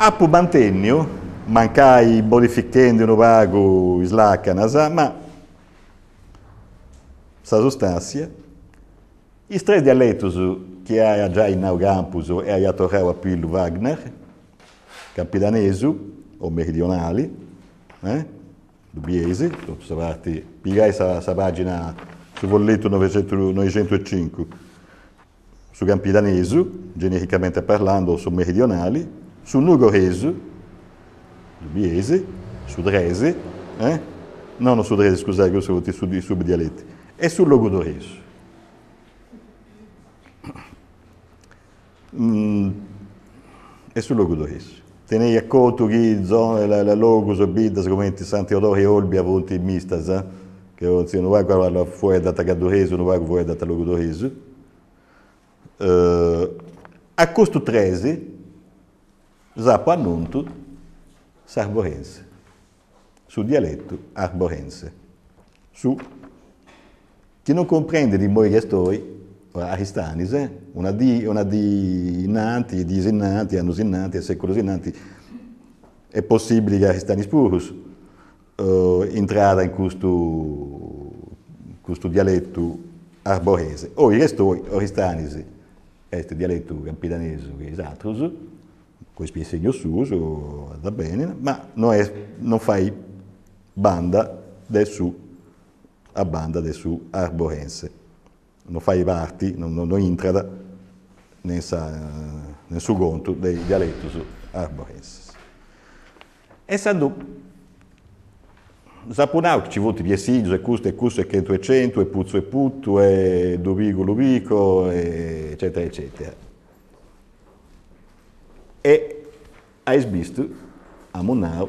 Appu mantennio, mancai modificando un vago islacanasa, ma sa sostanza, i tre dialetti che ha già in Naugampus e ha tornato a Pillu Wagner, campidanesu o meridionali, dubiesi, piegai sa pagina su volletto 905, su campidanesu, genericamente parlando, su meridionali, su nugoresu, dubiesi, su dresi, non su dresi, scusate, io sono sui subdialetti, e sul logodoresu. E sul logodoresu. Tenei a conto che la logos bidas come Santi Odori e Olbi a volti mistas, che non va a fuori data gadoresu, non va a fuori data logodoresu. A costo 13, Zappo annunto sarborense, su dialetto arborense, su chi non comprende di moi gestori aristanis, una di innanti, disinnanti, annus innanti, e secolos innanti, è possibile che aristanis purus entrada in questo dialetto arborese. O i gestori aristanis, questo dialetto campidanese, che è altrus, questo segno suo, va bene, ma non fai banda del su a banda del su arborense. Non fai parti, non entra nel suo conto dei dialetti arborensi. E sanno, saponau che ci vuole via siglo, e questo, e che 200, e putto, e lubico, eccetera, eccetera. E hai visto a Monau,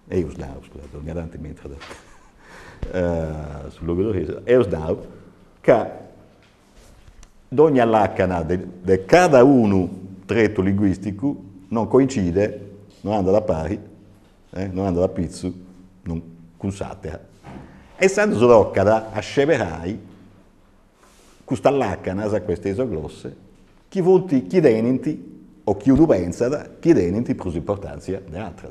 e io snau, scusate, un garante mentre sul logodoreso, e io snau, che ogni allacana di cada uno tretto linguistico non coincide, non anda da pari, non anda da pizzo, non consate. E sanno sroccada a sceverai questa allacana a queste isoglosse, chi denenti o chi uno pensa chi denenti più importanza di altre.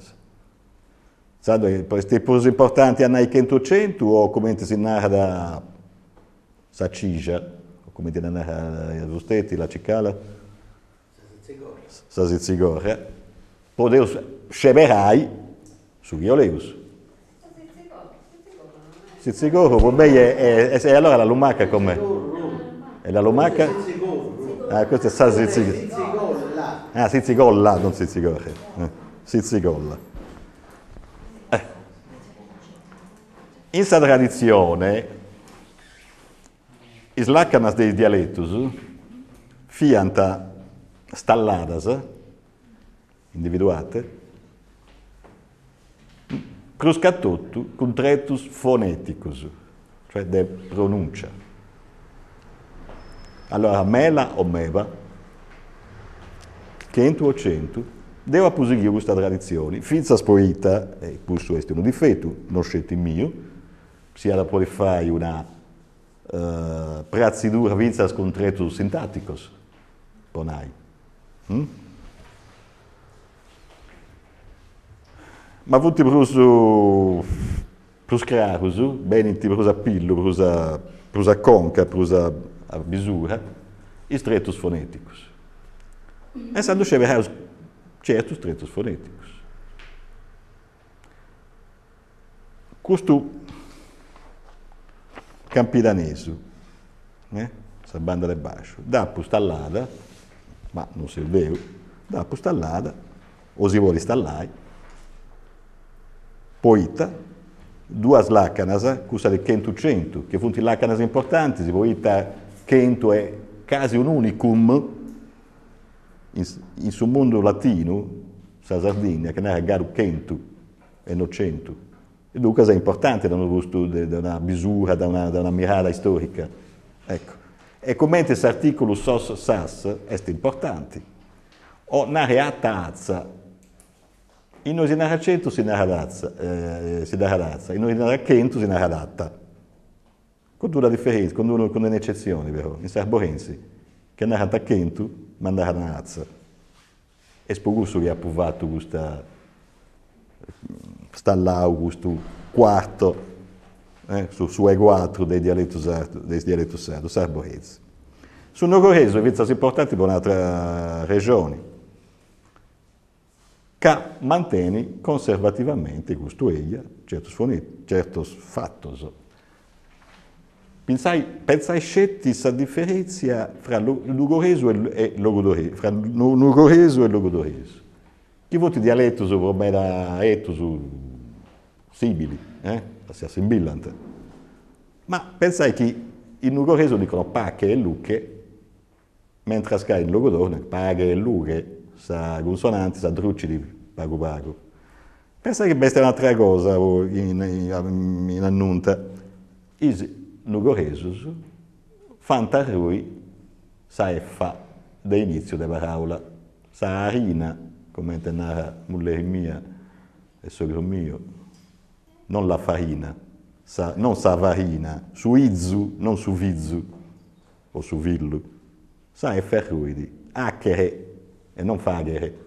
Sanno, queste più importanti hanno i 100 o come si narra Sacigia, o come si narra Rustetti, la Cicala? Sazizigorra. Podeus sceverai su Violeus. Sazizigorra, vabbè, e allora la lumaca com'è? E la lumaca? Ah, questo è Sazizigorra. Ah, Sizigolla, non Sizzigorra. Sizzigolla. In questa tradizione, i slacanas dei dialettus fianta stalladas, individuate, cruscatutto con tretus foneticus, cioè de pronuncia. Allora, mela o meva, 100 o 100, devo proseguire questa tradizione, finza spoita, e questo è uno difetto, non scelto il mio, si ha da poter fare una prazidura vinza con tretus sintatticos, ponai. Ma vuti plus clarus, bene ti brusa pillo, brusa conca, brusa a misura, i tretus foneticus. E sanno scegliere certus tretus foneticus. Questo campidanesu, questa banda del bascio, da stallata, ma non si vede, da stallata, o si vuole stallare, poita, due slacanas, questa di 100, che funti lacanas importanti, si poita 100 è quasi un unicum in suo mondo latino, sa Sardegna, che era garu 100 e non 100. E dunque è importante da un gusto, da una misura, da una mirata storica. Ecco. E come questo articolo sos sas è importante. O nare tazza, in noi si narra 100 si narra razza, in noi si narra 100 si narra data. Con una differenza, con un'eccezione, però, in sarborensi, che narra 100 ma narra razza. e spogusso che ha provato questa questo quarto su E4 dei dialetti sardo, arboresi. Sono correso vizzas importanti per un'altra regione, che mantiene conservativamente questo eia, certi fatti. Pensai scetti questa differenza fra l'ugoreso e l'ogodoreso, fra l'ugoreso e l'ogodoreso. Chi voti dialetti sono da etos simili, si assimilano. Ma pensai che in ugoreso dicono pacche e lucche, mentre che in logodorne paghe e lucche, sa consonanti, sa drucci di pago pago. Pensai che questa è un'altra cosa in annunta. I ugoresos fanno a lui sa effa d'inizio della parola, sa arina, come narra mulleri mia e sogro mio, non la farina, non sa varina, su izzu, non su vizzu, o su villu, sa e ferruidi, acchere e non faghere.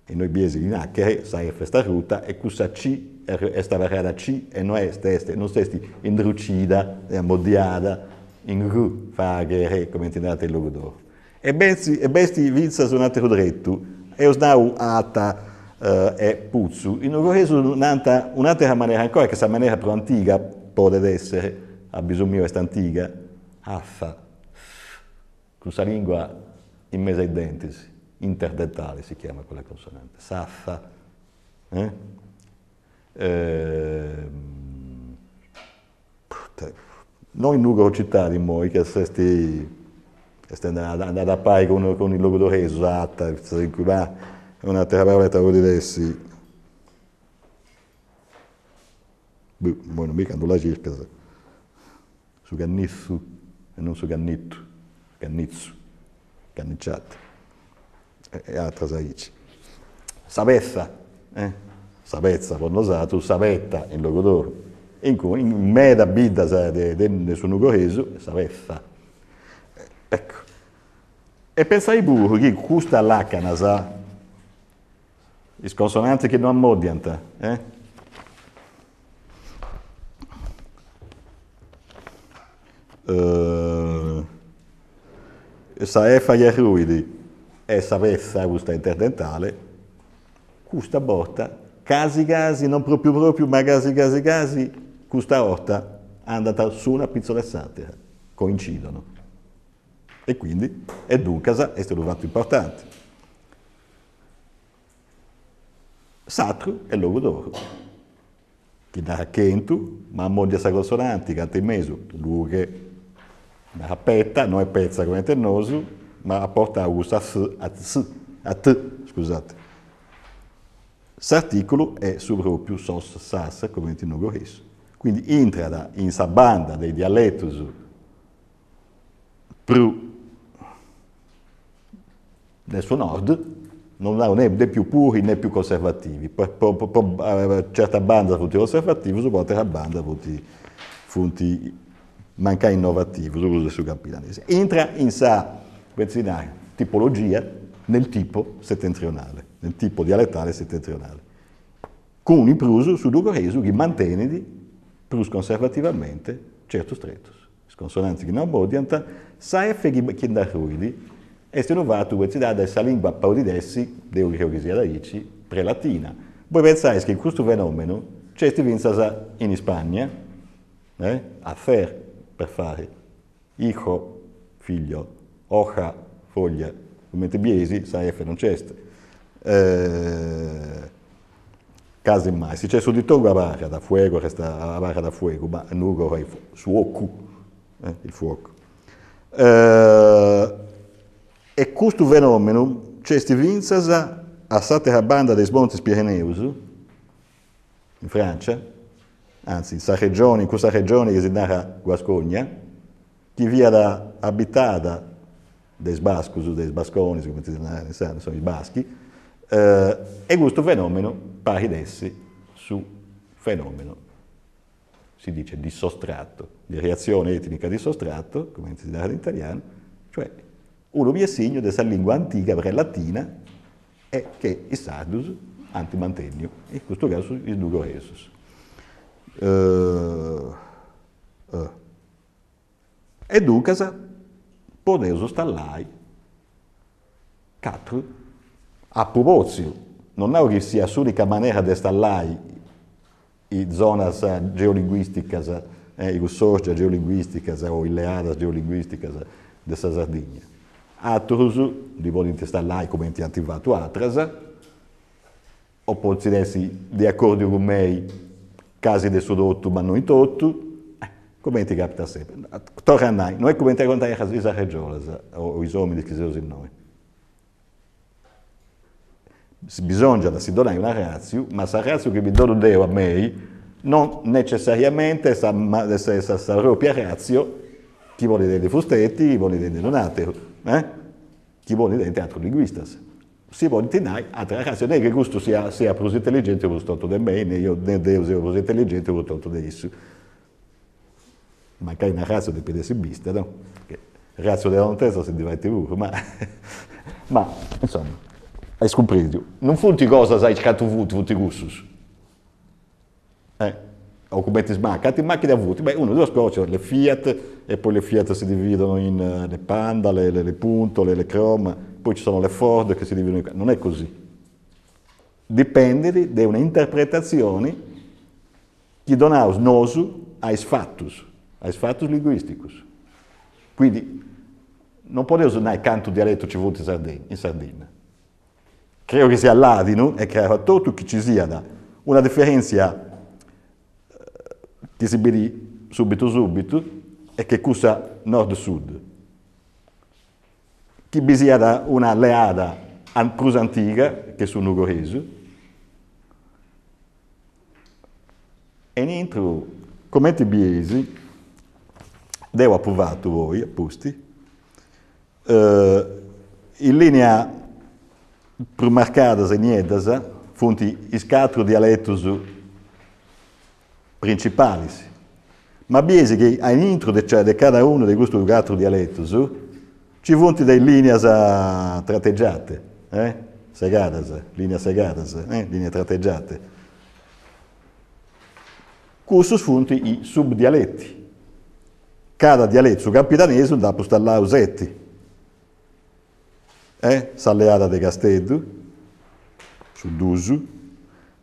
E noi biesi in acchere, sa e festa ruta, e questa C è stata rada C, e non stesti indrucida, ammodiata, in ru, faghere, come intendete il logodoro. E besti vizza su un altro dretto, e osnau ata e puzzu, in un'altra maniera ancora, che questa maniera più antica può essere, a bisogno questa antica, affa, con questa lingua in mezzo ai denti, interdentale si chiama quella consonante, saffa, noi in Nugo città di noi, che stiamo andando a pari con il logodoreso, usata, in cui va una terraparoletta vuol dire sì. Voi non mica la circa, su gannissu e non su gannittu, gannizzu, gannicciato. E altra saici. Savezza, savezza, quando usato, savetta in logodoro. In meda bidda del suo nugoreso, savezza. Ecco. E pensai pure che questa lacana sa, le consonanti che non ammodiano, sa effa gli ruidi e savezza questa interdentale, questa botta, casi, non proprio, ma casi, questa volta è andata su una pizzola satira, coincidono. E quindi, è dunque, è stato un fatto importante. Satru è logodoro, che da Kentu, ma ammodia sa consonanti, canta in mezzo, lughe, da petta, non è pezza come tennoso, ma apporta a us, a t, scusate. L'articolo è su proprio sos, sas, come in nugoreso. Quindi entra in sa banda dei dialetti più del suo nord, non ha né più puri né più conservativi. Certa banda futi conservativi, su altra banda futi manca innovativi, su campidanese. Entra in sa tipologia nel tipo settentrionale, nel tipo dialettale settentrionale, con i prus su nugoreso che mantiene prus conservativamente certo stretus. Consonanti che non ammodiano, sa F che da ruidi, e se non va tu questa lingua paudidessi, devo che sia da dici, prelatina. Voi pensate che questo fenomeno c'è vinza in Spagna, a fer, per fare, hijo, figlio, hoja, foglia, come te biesi, sa F non c'è. Casi mai, se c'è su di tongo a barra da fuoco, resta a barra da fuoco, ma nugo è fuoco, il fuoco. E questo fenomeno c'è vinzas a satera banda dei Monti Pireneus, in Francia, anzi in questa regione che si narra Guascogna, che via abitata dei Bascus, dei Basconi, come si sono i baschi, e questo fenomeno pari dessi su fenomeno, si dice di sostrato, di reazione etnica di sostrato, come si narra in italiano, cioè uno biassigno della lingua antica prelatina è che i sardus antimantenio, in questo caso i nugoresus. E dunque podeus stallare 4 a proposito. Non è che sia l'unica maniera di stallare in zone geolinguistiche, i risorse geolinguistiche o le aree geolinguistiche della Sardegna. Altri li vogliono installare come ti attivato altre, o possono essere di accordi con me, casi di sudotto ma non in tutto, come ti capita sempre. Torna a noi, non è come ti contare le regioni o i uomini che sono in noi. Bisogna si donare una razza, ma la razza che mi do a me non necessariamente sa propria razza chi vuole dei fustetti, chi vuole dei donati, chi vuole dei teatro linguistas. Si vuole tenere altra razza, non è che questo sia più intelligente o più di me, né io ne devo essere più intelligente o più di esso. Magari una razza di pedesibista, no? Razza della nontezza si diventa pure, ma insomma, hai compreso. Non funti cose hai cercato tutti i gustus. O come ti smaccati macchine avuti. Beh, uno due scocce, le Fiat, e poi le Fiat si dividono in le Panda, le Punto, le Chrome, poi ci sono le Ford che si dividono in... Non è così. Dipende da un'interpretazione che donaus nosu ai fattus linguisticus. Quindi non potete usare canto dialetto ci vuole in Sardegna. Credo che sia l'adino e che tutto che ci sia una differenza che si vede subito è che cosa nord-sud. Che vi sia una leada più antica che su Nugoresu e dentro come ti biesi devo approvato voi apposti in linea più marcata e niente funti i 4 dialettos principali, ma biesi che all'intro di cada uno di questi 4 dialettos ci funti delle linee tratteggiate, linee segate, linee tratteggiate. Questi funti i subdialetti. Cada dialetto su capitanese da postallare usetti. Salleada de Castello, su Dusu,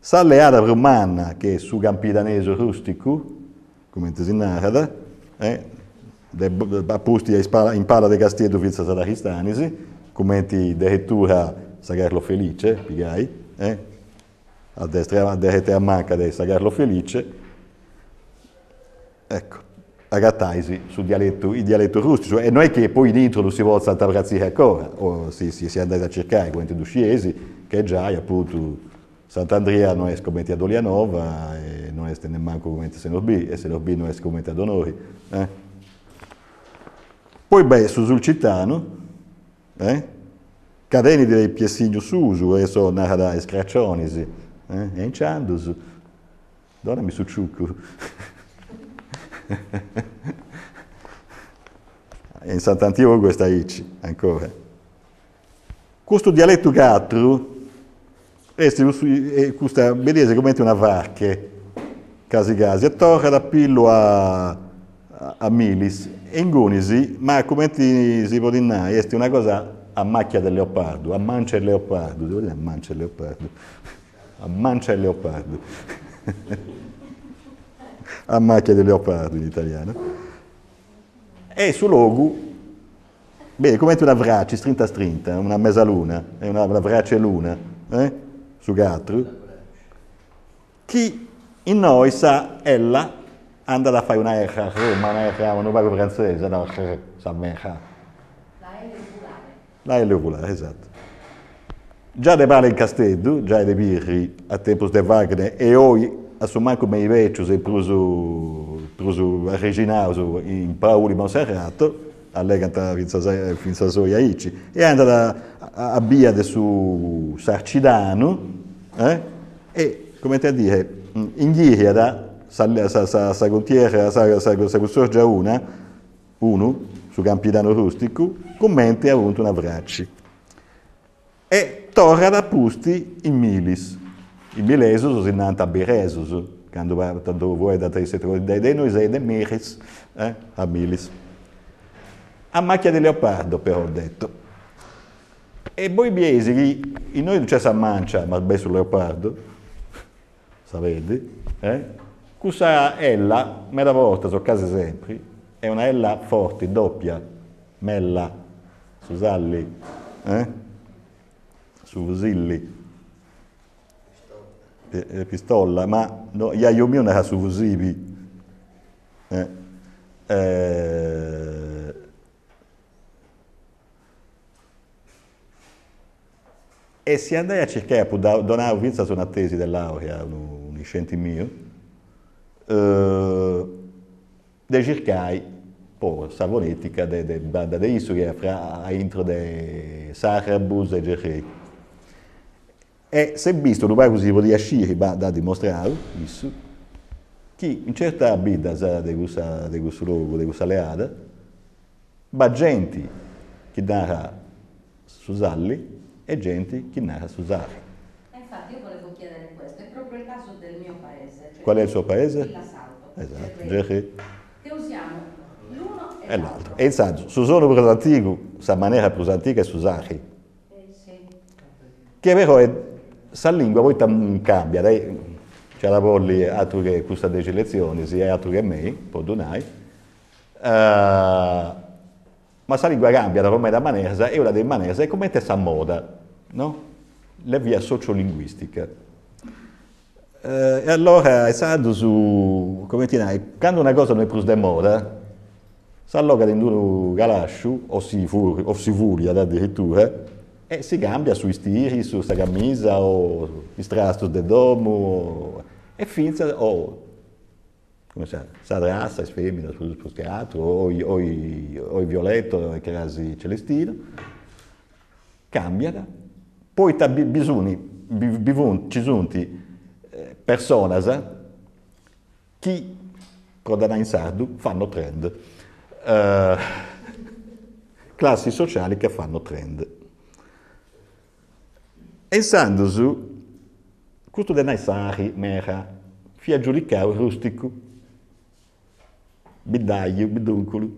salleada romana che è su campidanese rustico, come si narra, apposti in pala de Castello fino alla Cristanisi, come ti addirittura Sagarlo Felice, pigai, a destra a manca di Sagarlo Felice, ecco. Agattaisi sul dialetto, il dialetto rustico, e non è che poi dentro lo si vuole saltabrazzire ancora, o si è andati a cercare quanti dusciesi, che già appunto Sant'Andrea non è come a Dolianova, e non è nemmeno come a Senorbi, e Senorbi non è come a Donori. Poi sul Cittano, cadeni dei piessigno susu, e sono narrada scraccionisi, e in Ciandus, donnami su ciucco. In Sant'Antioco sta Ici ancora. Questo dialetto 4 è questa vedete come una varche casi e torna da pillo a Milis e in Gunisi, ma come si può dire è una cosa a macchia del leopardo, a mancia il leopardo, devo dire a mancia il leopardo, a mancia il leopardo. A macchia del leopardo in italiano, e sul logo, bene, come una vraccia, strinta, una mezzaluna, una vraccia luna, su gatto, chi in noi sa, ella, anda a fare una erra a Roma, una erra, non va francese, no, sa merra. La L ovulare, esatto. Già de Bale in Castello, già de Birri, a tempos de Wagner, e oggi, assumando come i vecchi e pruso originato in Paoli Monserrato, allegano fino a Soia Ici, e andano a Biade su Sarcidano, e come te a dire, in Ghirada, sa gontiera, sa sorgia uno, su Campidano Rustico, commenti ha avuto una vracci. e torna da pusti in milis. I milesus si nanta biresus, quando vuoi da te dei noi sei de miris, a milis. A macchia di leopardo, però, ho detto. E voi biesi, in noi non c'è sa mancia, ma beh sul leopardo, sapete? Questa ella, mela volta, sono case sempre, è una ella forte, doppia, mella, su salli, su fusilli, pistola, ma no, io mio era su fusivi. E se andai a cercare, donare vinza su una tesi di laurea, un scienti mio, de cercai, poi, savonetica, de banda de isso che fra intro de Sacrabus e Gerrei. E se visto, non va così, voglio uscire, da dimostrare, isso, che in certa vita di questo luogo, di questa leada, va gente che narra su Salli, e gente che narra su Sari. Infatti io volevo chiedere questo, è proprio il caso del mio paese. Cioè qual è il suo paese? Villa Salto. Esatto, Gerri. Che usiamo l'uno E l'altro. E il su sono più antico, sa maniera più antica è su Sari. Sì. Che però è, sa lingua poi cambia, dai, c'è la volli altro che questa delle lezioni, sia altro che me, poi donai. Ma la lingua cambia da come da manesa e una del manesa è come te sa moda, no? La via sociolinguistica. E allora è stato su, come ti dirai, quando una cosa non è più di moda, si alloga in un galascio, o si furia addirittura, e si cambia sui stili, su questa camisa, o i strastos del domo, e finza, o come si chiama, razza, femmina, sul teatro, o i violetto, i crasi celestino, cambia. Poi ci sono persone che, per in sardo, fanno trend. Classi sociali che fanno trend. Pensando su, questo denai sari, mera, fia giudicato rustico, bidaglio, biduncolo,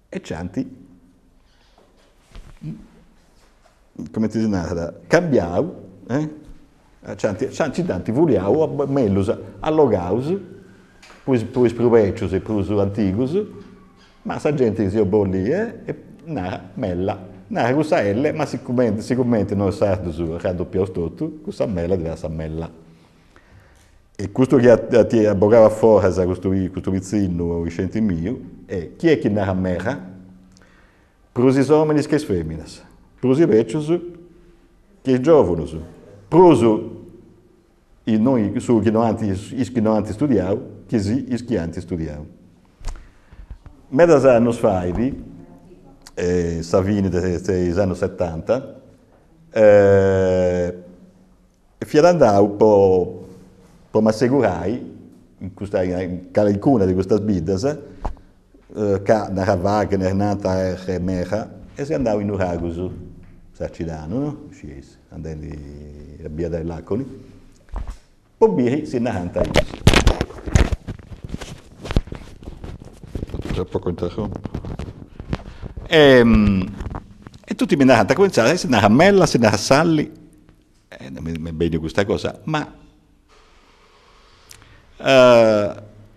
e cianti, come ti dice, cambiavo, cianti tanti vogliamo, mellus allogaus, poi sproveccios e plus antigus, ma sa gente si obollie e nara mella, nara questa L, ma sicuramente non sardo su raddoppio stotto, questa mella diversa mella. E questo che ti abbogava fuori, questo vicino, Vicente mio, è chi è che narra mera? Prusi uomini che femmine, prusi vecchios che giovani, prusi noi su che non hanno studiato, che si che hanno studiato. Medas anni fa, Savini degli anni 70, fiat andato un po' per assegurai in alcuna di queste sbidas che nella Wagner, nata e Mera, e si andava in Uragus, Sarcidano, no? Sciesi, andando a via dai Laconi. Poi biri si narranta io. Tra poco interrompo. E tutti mi narranta cominciare, si narra Mella, si narra Salli, non è bene questa cosa, ma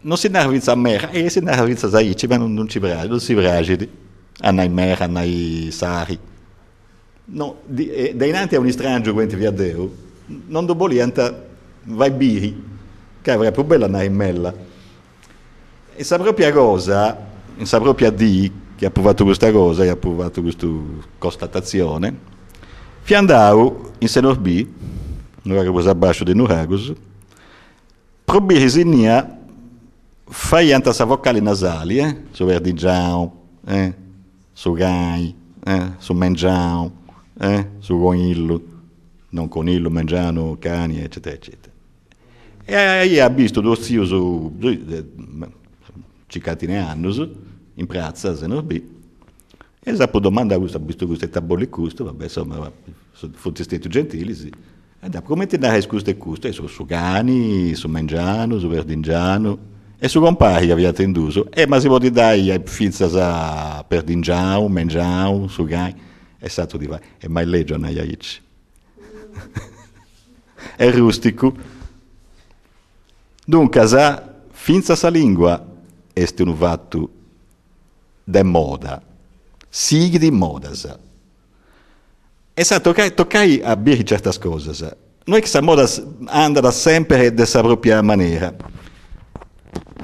non si narra a Mera, e si narra a Zaici, ma non si vragidi, a Mera, a Sari. No, da innanzi a un strangio quanti vi adeo, non dopo lienta vai biri, che avrei più bella a Mella. E sa propria cosa, sa propria di che ha provato questa cosa, che ha provato questa constatazione, fiandau in Senor B, non era cosa abasso di Nuragus, probiri signia fai anta sa vocali nasali, su verdigiano, su gai, su mengiano, su conillo, non conillo, mengiano, cani, eccetera, eccetera. E aí ha visto due zii su cicatine anni in piazza Senor B, E se domanda questo, visto questo taboli custo, vabbè, insomma, fosse stati gentili, sì. E dopo, come ti dai questo e questo? E su cani, su mangiano, su verdingiano, e su compari che aveva tenduto, ma si può dare finza per dingiano, mangiano, su cani, è stato di fare, e mai legge non è è rustico. Dunque, finza sa lingua è un fatto de moda, sigui di moda, sa. E sa, toccai a dire certe cose, sa. Non è che sa moda anda sempre della propria maniera.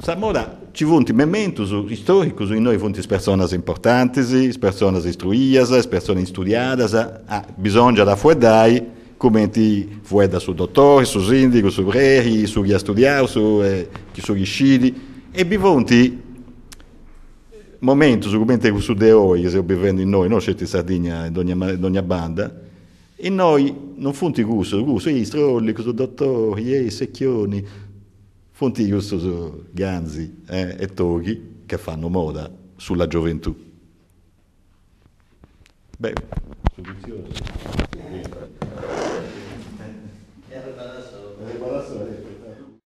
Sa moda ci sono momenti storici in noi sono persone importanti, persone istruite, persone studiate, bisogna da fuedai, come ti fueda su dottori, su sindaci, su rei, su chi ha studiato, su gli scidi, e bisogna momento sicuramente su de oi che stiamo vivendo in noi, non c'è in Sardegna in ogni banda, e noi non funti gusto, i strolli, i dottori, i secchioni, funti gusto su ganzi e toghi che fanno moda sulla gioventù. Beh, sufficiente.